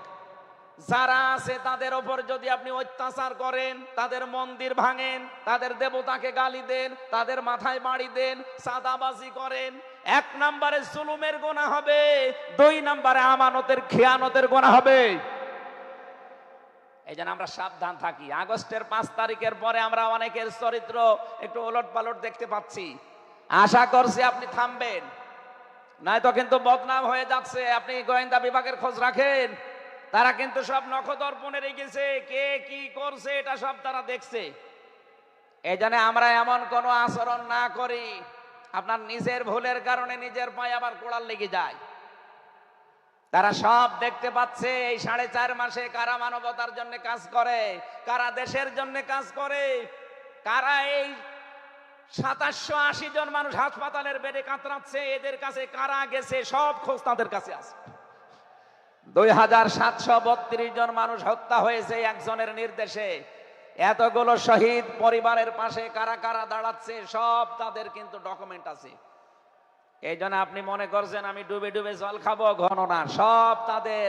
যারা আছে তাদের ওপর যদি আপনি অত্যাচার করেন, তাদের মন্দির ভাঙেন, তাদের দেবতাকে গালি দেন, তাদের মাথায় বাড়ি দেন, চাঁদাবাজি করেন, 1 নম্বরে জুলুমের গুনাহ হবে, 2 নম্বরে আমানতের খেয়ানতের গুনাহ হবে। এই জন্য আমরা সাবধান থাকি। আগস্টের 5 তারিখের পরে আমরা অনেকের চরিত্র একটু ওলটপালট দেখতে পাচ্ছি। আশা করছি আপনি থামবেন, নয়তো কিন্তু বদনাম হয়ে যাচ্ছে। আপনি গোয়েন্দা বিভাগের খোঁজ রাখেন, তারা কিন্তু সব নখদর্পণে রেখেছে, কে কি করছে এটা সব তারা দেখছে। এই জন্য আমরা এমন কোন আচরণ না করি আপনার নিজের ভুলের কারণে নিজের পায়ে আবার কোড়াল লেগে যায়। তারা সব দেখতে পাচ্ছে এই 4.5 মাসে কারা মানবতার জন্য কাজ করে, কারা দেশের জন্য কাজ করে, কারা এই 2780 জন মানুষ হাসপাতালের বেডে কাতরাচ্ছে, এদের কাছে কারা গেছে সব খোঁজ তাদের কাছে আছে। 2732 জন মানুষ হত্যা হয়েছে একজনের নির্দেশে। এতগুলো শহীদ পরিবারের পাশে কারা কারা দাঁড়াচ্ছে সব তাদের কিন্তু ডকুমেন্ট আছে। এই জন্য আপনি মনে করছেন আমি ডুবে ডুবে জল খাবো, ঘন না, সব তাদের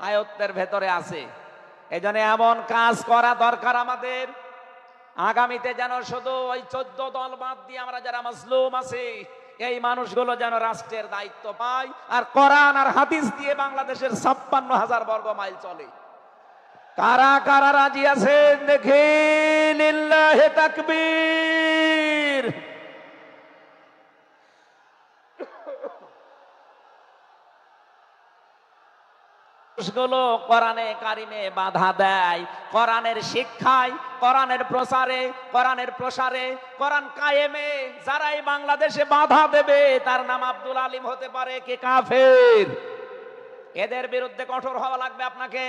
আয়ত্তের ভেতরে আছে। এই জন্য এমন কাজ করা দরকার আমাদের, আগামীতে যেন শুধু ওই 14 দল বাদ দিয়ে আমরা যারা মুসলিম আছি এই মানুষগুলো যেন রাষ্ট্রের দায়িত্ব পায়, আর কোরআন আর হাদিস দিয়ে বাংলাদেশের 56,000 বর্গ মাইল চলে। কারা কারা রাজি আছেন দেখে? লিল্লাহে তাকবীর। গুলো কোরআনে কারিমে বাধা দেয়, কোরআনের শিক্ষায়, কোরআনের প্রচারে, কোরআনের প্রসারে, কোরআন কায়েমে যারাই বাংলাদেশে বাধা দেবে তার নাম আব্দুল আলিম হতে পারে কে কাফের। এদের বিরুদ্ধে কঠোর হওয়া লাগবে আপনাকে।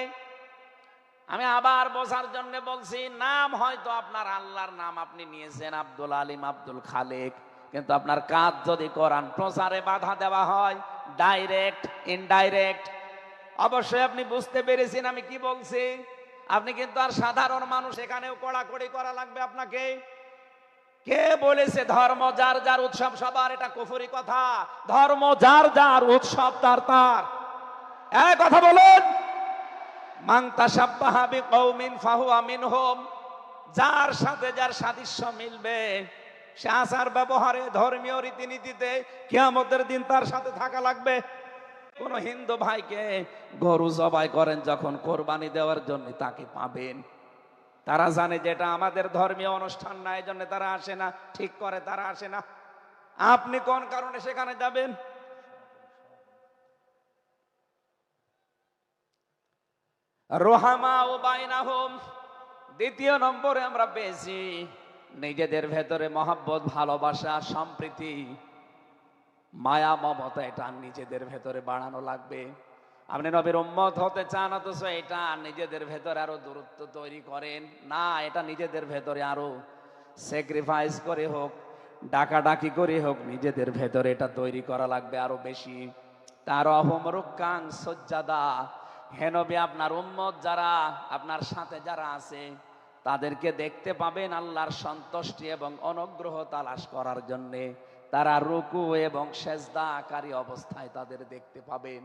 আমি আবার বোঝার জন্য বলছি, নাম হয়তো আপনার আল্লাহর নাম আপনি নিয়েছেন আব্দুল আলিম, আব্দুল খালেক, কিন্তু আপনার কাজ যদি কোরআন প্রচারে বাধা দেওয়া হয়, ডাইরেক্ট ইনডাইরেক্ট, অবশ্যই আপনি বুঝতে পেরেছেন আমি কি বলছি। আপনি কিন্তু আর সাধারণ মানুষ, এখানেও কড়াকড়ি করা লাগবে আপনাকে। কে বলেছে ধর্ম যার যার উৎসব সবার? এটা কুফরি কথা। ধর্ম যার যার উৎসব তার তার। এক কথা বলুন, মান তাশাব্বাহা বিকওমিন ফাহুয়া মিনহুম। যার সাথে যার সাদৃশ্য মিলবে সে আচার ব্যবহারে, ধর্মীয় রীতিনীতিতে কিয়ামতের দিন তার সাথে থাকা লাগবে। কোন হিন্দু ভাইকে গরু জবাই করেন যখন কোরবানি দেওয়ার জন্য, তাকে পাবেন। তারা জানে যেটা আমাদের ধর্মীয় অনুষ্ঠান না, এই জন্য তারা আসে না, ঠিক করে তারা আসে না। আপনি কোন কারণে সেখানে যাবেন? রোহামা ও বাইনাহুম। দ্বিতীয় নম্বরে আমরা পেয়েছি নিজেদের ভেতরে মহব্বত, ভালোবাসা, সম্প্রীতি, মায়া, মমতা, এটা নিজেদের ভেতরে বাড়ানো লাগবে। আপনি নবীর উম্মত হতে চান অথচ এটা নিজেদের ভেতরে আরো দূরত্ব তৈরি করেন না, এটা নিজেদের ভেতরে আরো স্যাক্রিফাইস করে হোক, ডাকাডাকি করে হোক, নিজেদের ভেতরে এটা তৈরি করা লাগবে আরো বেশি। তার অহম রুক্কাং সজ্জাদা। হে নবী, আপনার উম্মত যারা, আপনার সাথে যারা আছে তাদেরকে দেখতে পাবেন আল্লাহর সন্তুষ্টি এবং অনুগ্রহ তালাশ করার জন্যে। তারা রুকু এবং সেজদাকারী অবস্থায় তাদের দেখতে পাবেন।